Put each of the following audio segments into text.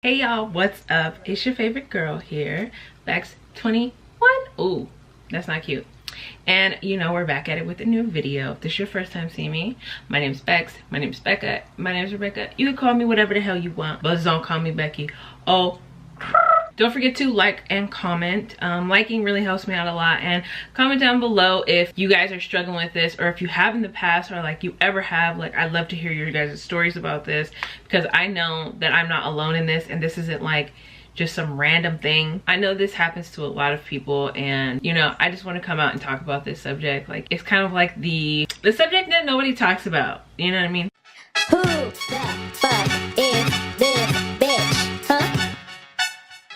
Hey y'all, what's up? It's your favorite girl here, Bex 21. Ooh, that's not cute. And you know, we're back at it with a new video. If this is your first time seeing me, my name's Bex, my name's Becca, my name's Rebecca. You can call me whatever the hell you want, but don't call me Becky. Oh, don't forget to like and comment. Liking really helps me out a lot, and comment down below if you guys are struggling with this, or if you have in the past, or like you ever have. Like, I'd love to hear your guys' stories about this, because I know that I'm not alone in this, and this isn't like just some random thing. I know this happens to a lot of people, and you know, I just want to come out and talk about this subject. Like, it's kind of like the subject that nobody talks about, you know what I mean? Who the fuck is this bitch, huh?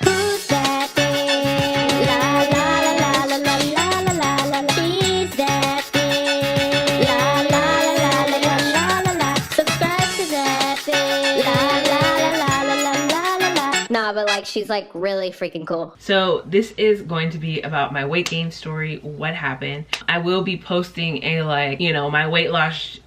Who's that bitch? La la la la la la la la la la. She's that bitch. La la la la la la la la. Subscribe to that bitch. La la la la la la la la. Nah, but like, she's like really freaking cool. So this is going to be about my weight gain story, what happened. I will be posting a, like, you know, my weight loss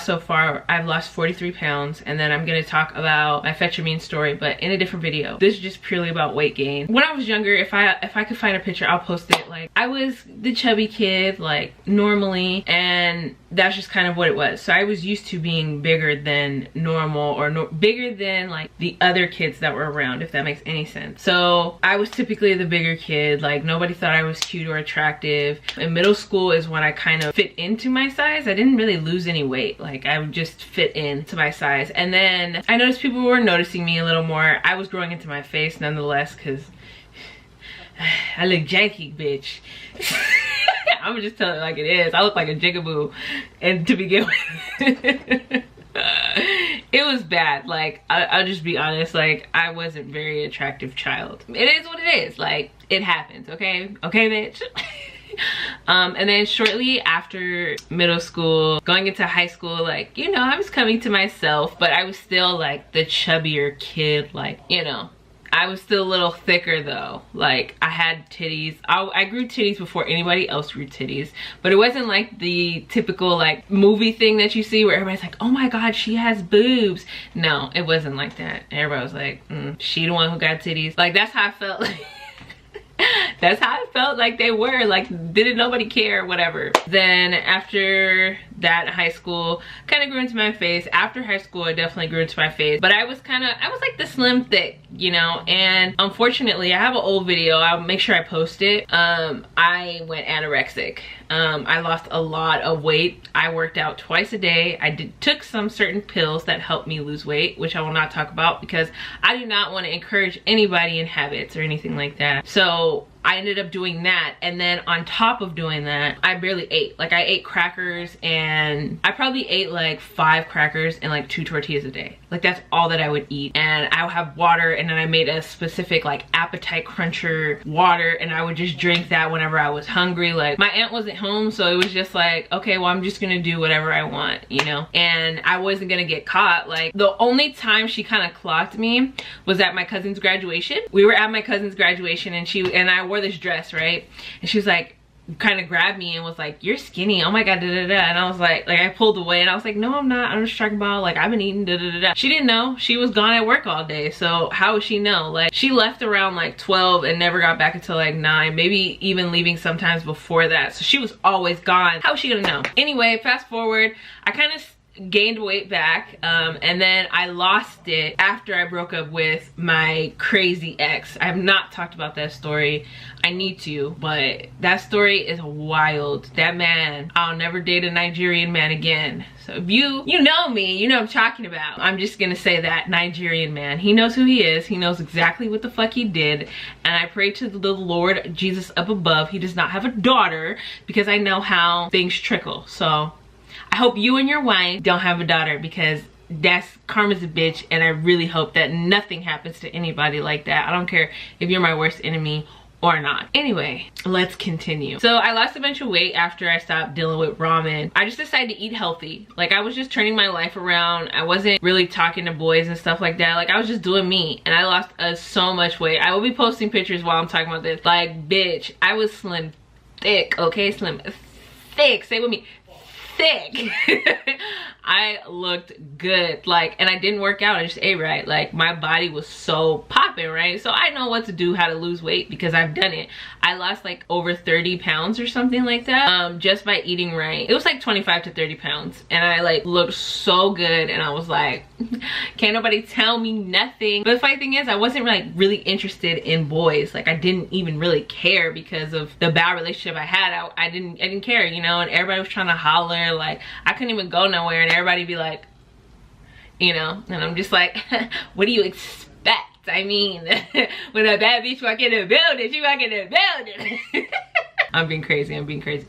so far. I've lost 43 pounds, and then I'm gonna talk about my fetch-your-mean story, but in a different video. This is just purely about weight gain. When I was younger, if I could find a picture, I'll post it. Like, I was the chubby kid, like, normally, and that's just kind of what it was. So I was used to being bigger than normal, or bigger than like the other kids that were around, if that makes any sense. So I was typically the bigger kid. Like, nobody thought I was cute or attractive. In middle school is when I kind of fit into my size. I didn't really lose any weight. Like, I would just fit into my size. And then I noticed people were noticing me a little more. I was growing into my face nonetheless, because I look janky, bitch. I'm gonna just tell it like it is. I look like a jigaboo, and to begin with. It was bad. Like, I'll just be honest, like, I wasn't a very attractive child. It is what it is. Like, it happens, okay? Okay, bitch? And then shortly after middle school, going into high school, like, you know, I was coming to myself, but I was still like the chubbier kid. Like, you know, I was still a little thicker though. Like, I had titties. I grew titties before anybody else grew titties, but it wasn't like the typical like movie thing that you see where everybody's like, oh my god, she has boobs. No, it wasn't like that. Everybody was like, she the one who got titties. Like, that's how I felt. That's how I felt like they were. Like, didn't nobody care, whatever. Then after that, high school kind of grew into my face. After high school, I definitely grew into my face, but I was like the slim thick, you know. And unfortunately, I have an old video. I'll make sure I post it. I went anorexic. I lost a lot of weight. I worked out twice a day. I took some certain pills that helped me lose weight, which I will not talk about because I do not want to encourage anybody in habits or anything like that. So I ended up doing that, and then on top of doing that, I barely ate. Like, I ate crackers, and I probably ate like 5 crackers and like 2 tortillas a day. Like, that's all that I would eat. And I would have water, and then I made a specific like appetite cruncher water, and I would just drink that whenever I was hungry. Like, my aunt wasn't home, so it was just like, okay, well, I'm just gonna do whatever I want, you know. And I wasn't gonna get caught. Like, the only time she kind of clocked me was at my cousin's graduation. We were at my cousin's graduation, and I wore this dress, right? And she was like, kind of grabbed me and was like, you're skinny, oh my god, da da da. And I was like I pulled away, and I was like, no, I'm not. I'm just talking about, like, I've been eating, da da da da. She didn't know. She was gone at work all day, so how would she know? Like, she left around like 12 and never got back until like 9, maybe even leaving sometimes before that. So she was always gone. How was she gonna know? Anyway, fast forward, I kind of gained weight back, and then I lost it after I broke up with my crazy ex. I have not talked about that story. I need to, but that story is wild. That man, I'll never date a Nigerian man again. So if you know me, you know what I'm talking about. I'm just gonna say that Nigerian man, he knows who he is. He knows exactly what the fuck he did, and I pray to the Lord Jesus up above he does not have a daughter, because I know how things trickle. So I hope you and your wife don't have a daughter, because that's karma's a bitch, and I really hope that nothing happens to anybody like that. I don't care if you're my worst enemy or not. Anyway, let's continue. So I lost a bunch of weight after I stopped dealing with ramen. I just decided to eat healthy. Like, I was just turning my life around. I wasn't really talking to boys and stuff like that. Like, I was just doing me, and I lost so much weight. I will be posting pictures while I'm talking about this. Like, bitch, I was slim thick, okay? Slim thick, say it with me, thick. I looked good, like, and I didn't work out, I just ate right. Like, my body was so popping, right? So I know what to do, how to lose weight, because I've done it. I lost like over 30 pounds or something like that, just by eating right. It was like 25 to 30 pounds, and I like looked so good, and I was like, can't nobody tell me nothing. But the funny thing is, I wasn't like really interested in boys. Like, I didn't even really care because of the bad relationship I had. I didn't care, you know, and everybody was trying to holler. Like, I couldn't even go nowhere, and everybody be like, you know, and I'm just like, what do you expect? I mean, when a bad bitch walk in the building, she walk in the building. I'm being crazy,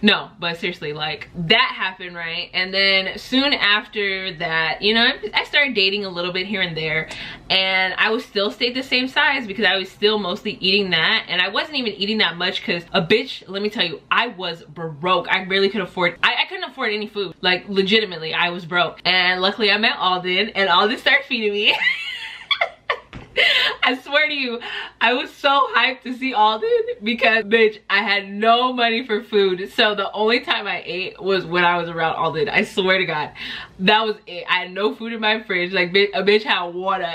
no, but seriously, like, that happened, right? And then soon after that, you know, I started dating a little bit here and there, and I was still stayed the same size because I was still mostly eating that, and I wasn't even eating that much because a bitch, let me tell you, I was broke. I really could afford, I couldn't afford any food. Like, legitimately, I was broke. And luckily I met Alden, and Alden started feeding me. I swear to you, I was so hyped to see Alden because, bitch, I had no money for food. So the only time I ate was when I was around Alden. I swear to God. That was it. I had no food in my fridge. Like, a bitch had water.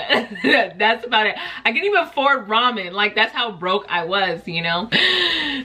That's about it. I couldn't even afford ramen. Like, that's how broke I was, you know?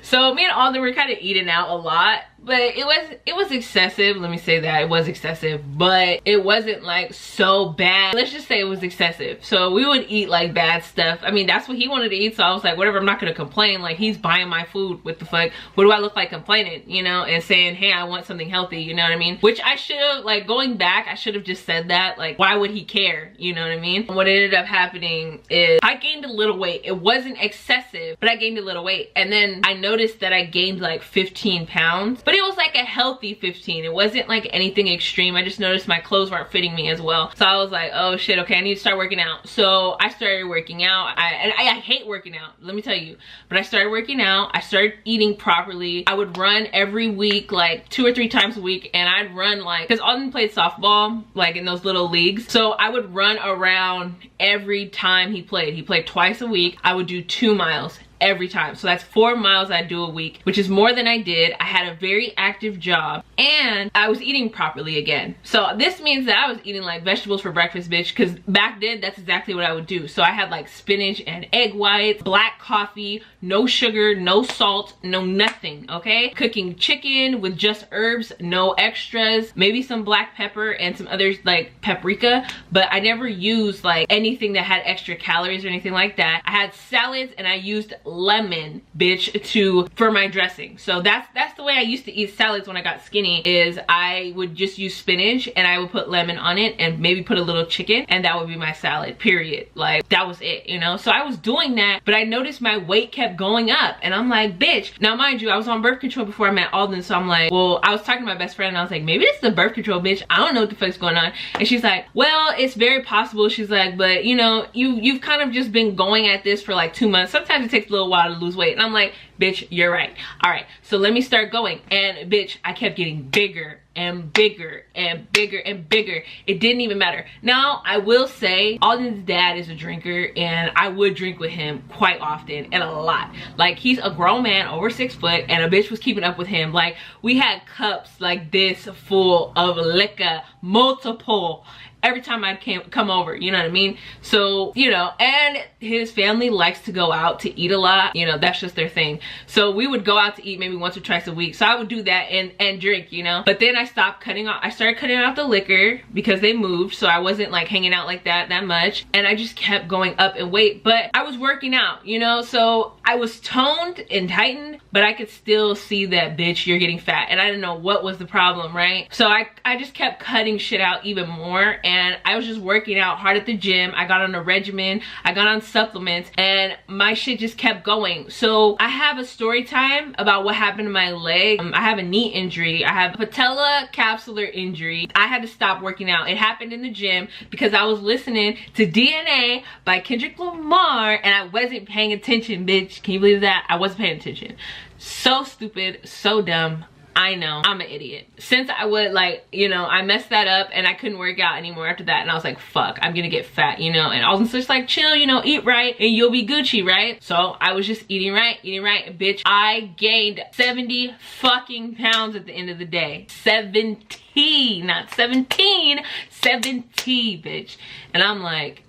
So me and Alden were kind of eating out a lot. But it was excessive. Let me say that it was excessive, but it wasn't like so bad. Let's just say it was excessive. So we would eat like bad stuff. I mean, that's what he wanted to eat, so I was like, whatever, I'm not gonna complain. Like, he's buying my food. What the fuck? What do I look like complaining, you know, and saying, hey, I want something healthy, you know what I mean? Which I should have, like, going back, I should have just said that. Like, why would he care, you know what I mean? What ended up happening is I gained a little weight. It wasn't excessive, but I gained a little weight, and then I noticed that I gained like 15 pounds, but it was like a healthy 15. It wasn't like anything extreme. I just noticed my clothes weren't fitting me as well. So I was like, oh shit, okay, I need to start working out. So I started working out. I hate working out, let me tell you. But I started working out. I started eating properly. I would run every week, like 2 or 3 times a week. And I'd run like, because Alden played softball, like in those little leagues. So I would run around every time he played. He played twice a week. I would do 2 miles every time. So that's 4 miles I do a week, which is more than I did. I had a very active job, and I was eating properly again. So this means that I was eating like vegetables for breakfast, bitch, because back then that's exactly what I would do. So I had like spinach and egg whites, black coffee, no sugar, no salt, no nothing, okay? Cooking chicken with just herbs, no extras, maybe some black pepper and some others like paprika, but I never used like anything that had extra calories or anything like that. I had salads, and I used lemon, bitch, for my dressing. So that's the way I used to eat salads when I got skinny, is I would just use spinach and I would put lemon on it and maybe put a little chicken, and that would be my salad, period. Like, that was it, you know? So I was doing that, but I noticed my weight kept going up, and I'm like, bitch. Now mind you, I was on birth control before I met Alden, so I'm like, well, I was talking to my best friend and I was like, maybe this is the birth control, bitch. I don't know what the fuck's going on. And she's like, well, it's very possible. She's like, but you know, you've kind of just been going at this for like 2 months. Sometimes it takes a little while to lose weight. And I'm like, bitch, you're right. All right, so let me start going. And bitch, I kept getting bigger and bigger and bigger and bigger. It didn't even matter. Now, I will say, Alden's dad is a drinker, and I would drink with him quite often and a lot. Like, he's a grown man over 6 foot, and a bitch was keeping up with him. Like, we had cups like this full of liquor, multiple, every time I'd come over, you know what I mean? So, you know, and his family likes to go out to eat a lot. You know, that's just their thing. So we would go out to eat maybe once or twice a week. So I would do that and drink, you know? But then I started cutting out the liquor because they moved. So I wasn't like hanging out like that much. And I just kept going up in weight. But I was working out, you know? So I was toned and tightened, but I could still see that, bitch, you're getting fat. And I didn't know what was the problem, right? So I just kept cutting shit out even more. And I was just working out hard at the gym. I got on a regimen. I got on supplements, and my shit just kept going. So I have a story time about what happened to my leg. I have a knee injury. I have a patella capsular injury. I had to stop working out. It happened in the gym because I was listening to DNA by Kendrick Lamar, and I wasn't paying attention, bitch. Can you believe that? I wasn't paying attention. So stupid, so dumb. I know, I'm an idiot. Since I would like, you know, I messed that up and I couldn't work out anymore after that. And I was like, fuck, I'm gonna get fat, you know? And I was just like, chill, you know, eat right and you'll be Gucci, right? So I was just eating right. Bitch, I gained 70 fucking pounds at the end of the day. 70, not 17, 70, bitch. And I'm like,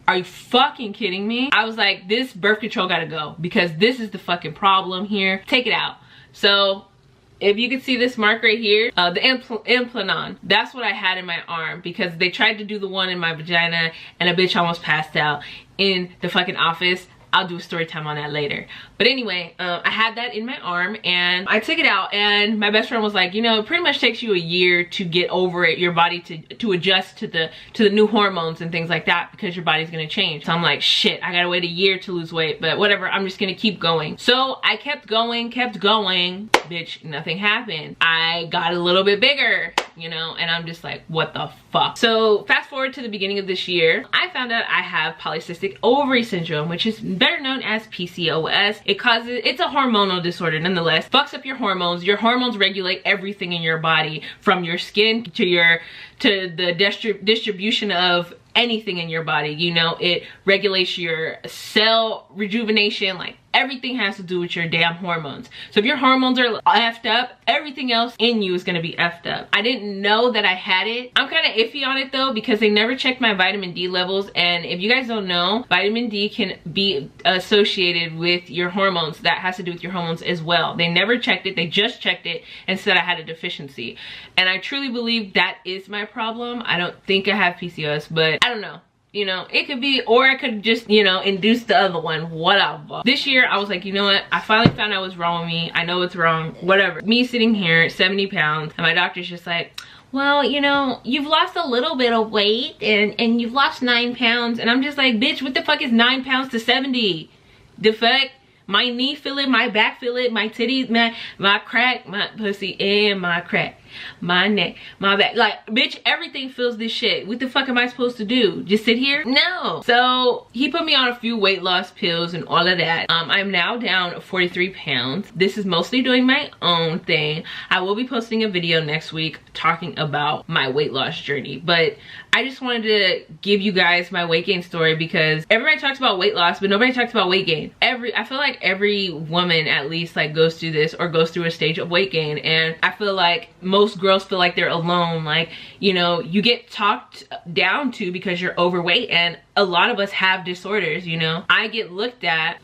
are you fucking kidding me? I was like, this birth control gotta go because this is the fucking problem here. Take it out. So if you can see this mark right here, the implanon, that's what I had in my arm because they tried to do the one in my vagina and a bitch almost passed out in the fucking office. I'll do a story time on that later. But anyway, I had that in my arm and I took it out and my best friend was like, you know, it pretty much takes you a year to get over it, your body to adjust to the new hormones and things like that because your body's gonna change. So I'm like, shit, I gotta wait a year to lose weight, but whatever, I'm just gonna keep going. So I kept going, bitch, nothing happened. I got a little bit bigger, you know, and I'm just like, what the fuck? So fast forward to the beginning of this year, I found out I have polycystic ovary syndrome, which is better known as PCOS. It's a hormonal disorder nonetheless. Fucks up your hormones. Your hormones regulate everything in your body, from your skin to the distribution of anything in your body. You know, it regulates your cell rejuvenation, like everything has to do with your damn hormones. So if your hormones are effed up, everything else in you is gonna be effed up. I didn't know that I had it. I'm kind of iffy on it though because they never checked my vitamin D levels, and if you guys don't know, vitamin D can be associated with your hormones. That has to do with your hormones as well. They never checked it, they just checked it and said I had a deficiency. And I truly believe that is my problem. I don't think I have PCOS, but I don't know. You know, it could be, or I could just, you know, induce the other one, whatever. This year, I was like, you know what? I finally found out what's wrong with me. I know what's wrong, whatever. Me sitting here at 70 pounds, and my doctor's just like, well, you know, you've lost a little bit of weight, and you've lost 9 pounds. And I'm just like, bitch, what the fuck is 9 pounds to 70? The fuck? My knee feel it, my back feel it, my titties, my crack, my pussy, and my crack, my neck, my back. Like, bitch, everything feels this shit. What the fuck am I supposed to do? Just sit here? No. So he put me on a few weight loss pills and all of that. I'm now down 43 pounds. This is mostly doing my own thing. I will be posting a video next week talking about my weight loss journey, but I just wanted to give you guys my weight gain story because everybody talks about weight loss, but nobody talks about weight gain. I feel like every woman at least like goes through this or goes through a stage of weight gain, and I feel like most girls feel like they're alone. Like, you know, you get talked down to because you're overweight, and a lot of us have disorders, you know. I get looked at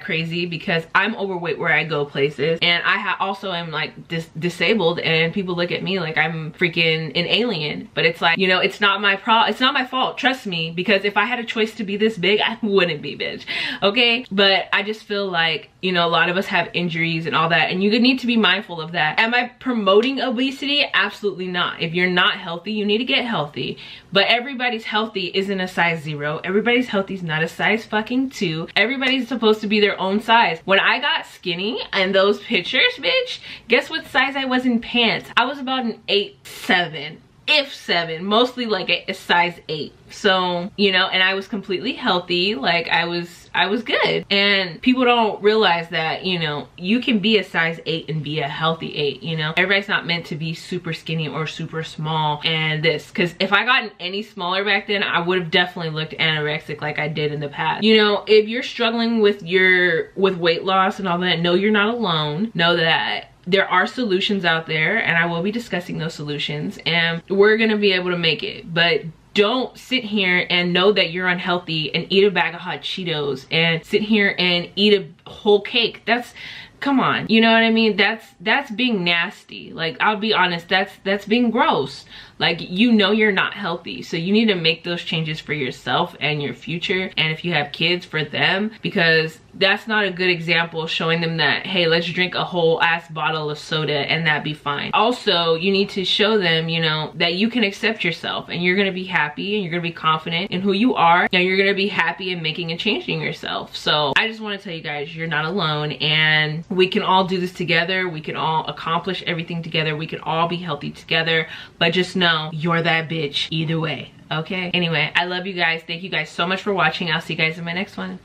crazy because I'm overweight where I go places, and I also am like disabled, and people look at me like I'm freaking an alien. But it's like, you know, it's not my fault, trust me, because if I had a choice to be this big, I wouldn't be, bitch, okay? But I just feel like, you know, a lot of us have injuries and all that, and you need to be mindful of that. Am I promoting obesity? Absolutely not. If you're not healthy, you need to get healthy. But everybody's healthy isn't a size 0. Everybody's healthy is not a size fucking 2. Everybody's supposed to be their own size. When I got skinny and those pictures, bitch, guess what size I was in pants? I was about an 8'7", if 7, mostly like a size 8. So, you know, and I was completely healthy. Like I was good. And people don't realize that, you know, you can be a size 8 and be a healthy 8, you know. Everybody's not meant to be super skinny or super small. And this, because if I gotten any smaller back then, I would have definitely looked anorexic like I did in the past. You know, if you're struggling with weight loss and all that, know you're not alone. Know that there are solutions out there, and I will be discussing those solutions, and we're gonna be able to make it. But don't sit here and know that you're unhealthy and eat a bag of hot Cheetos and sit here and eat a whole cake. That's, come on, you know what I mean? That's being nasty. Like, I'll be honest, that's being gross. Like, you know you're not healthy, so you need to make those changes for yourself and your future, and if you have kids, for them, because that's not a good example showing them that, hey, let's drink a whole ass bottle of soda and that be fine. Also, you need to show them, you know, that you can accept yourself, and you're gonna be happy, and you're gonna be confident in who you are, and you're gonna be happy in making a change in yourself. So I just want to tell you guys, you're not alone, and we can all do this together. We can all accomplish everything together. We can all be healthy together, but just know you're that bitch either way, okay? Anyway, I love you guys. Thank you guys so much for watching. I'll see you guys in my next one.